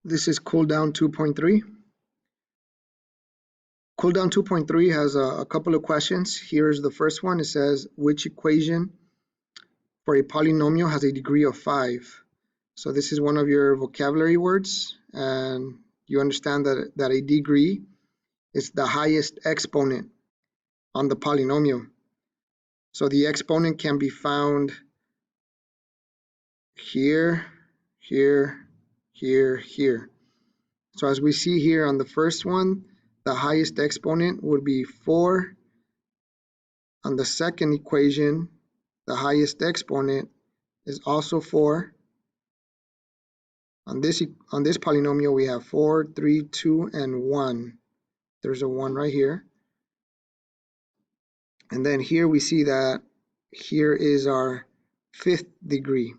This is Cooldown 2.3. Cooldown 2.3 has a couple of questions. Here's the first one. It says, which equation for a polynomial has a degree of 5? So this is one of your vocabulary words, and you understand that a degree is the highest exponent on the polynomial. So the exponent can be found here, here, here, here. So as we see here on the first one, the highest exponent would be 4. On the second equation, the highest exponent is also 4. On this polynomial, we have 4, 3, 2, and 1. There's a 1 right here. And then here we see that here is our 5th degree,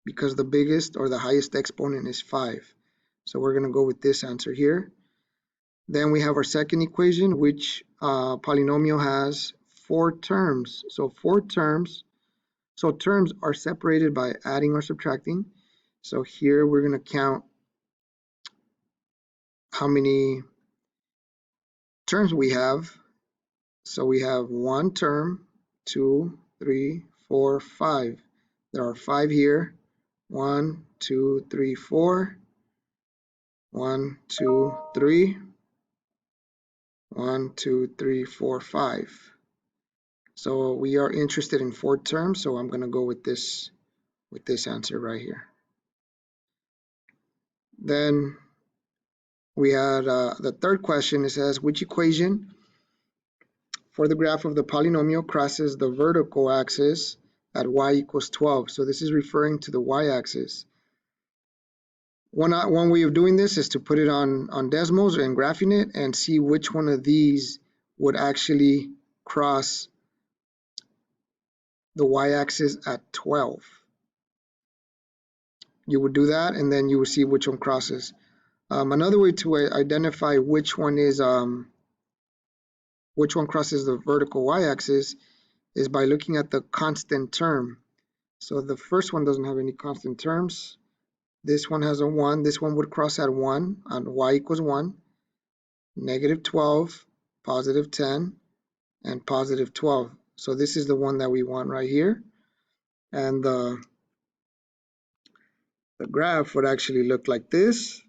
because the biggest or the highest exponent is 5. So we're going to go with this answer here. Then we have our second equation, which polynomial has 4 terms. So 4 terms. So terms are separated by adding or subtracting. So here we're going to count how many terms we have. So we have 1 term, 2, 3, 4, 5. There are 5 here. 1, 2, 3, 4. 1, 2, 3. 1, 2, 3, 4, 5. So we are interested in 4 terms, so I'm going to go with this answer right here. Then we had the third question. It says, which equation for the graph of the polynomial crosses the vertical axis at y equals 12? So this is referring to the y-axis. One way of doing this is to put it on Desmos and graphing it and see which one of these would actually cross the y-axis at 12. You would do that, and then you would see which one crosses. Another way to identify which one crosses the vertical y-axis is by looking at the constant term. So the first one doesn't have any constant terms. This one has a 1. This one would cross at 1 on y equals 1, negative 12, positive 10, and positive 12. So this is the one that we want right here. And the graph would actually look like this.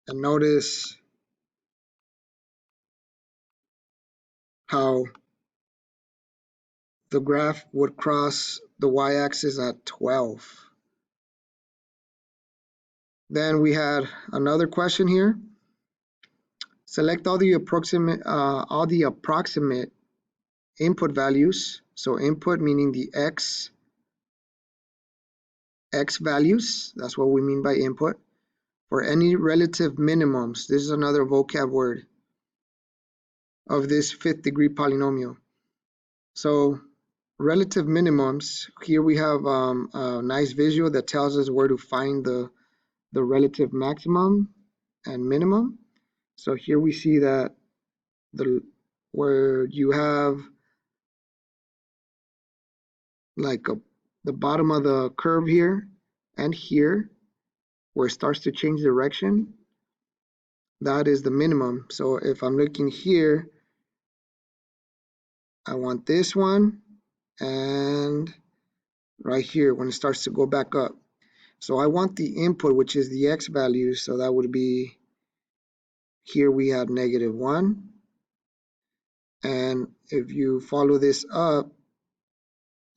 And notice how the graph would cross the y-axis at 12. Then we had another question here. Select all the approximate input values. So input meaning the x values. That's what we mean by input. For any relative minimums. This is another vocab word of this 5th degree polynomial. So relative minimums, here we have a nice visual that tells us where to find the relative maximum and minimum. So here we see that where you have like the bottom of the curve here and here where it starts to change direction, that is the minimum. So if I'm looking here, I want this one, and right here when it starts to go back up. So I want the input, which is the x value, so that would be, here we have negative 1. And if you follow this up,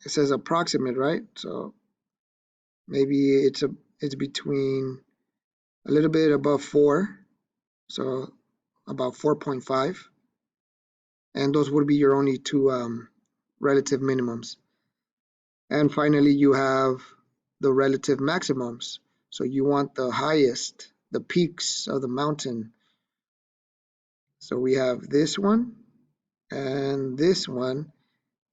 it says approximate, right? So maybe it's between a little bit above 4, so about 4.5. And those would be your only 2 relative minimums. And finally, you have the relative maximums. So you want the highest, the peaks of the mountain. So we have this one and this one,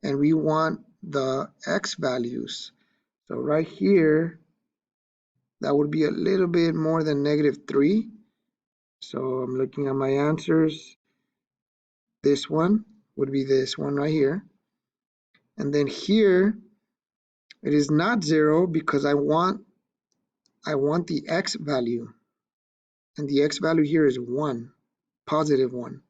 and we want the x values. So right here, that would be a little bit more than negative 3. So I'm looking at my answers. This one would be this one right here. And then here, It is not 0 because I want the x value, and the x value here is 1, positive 1.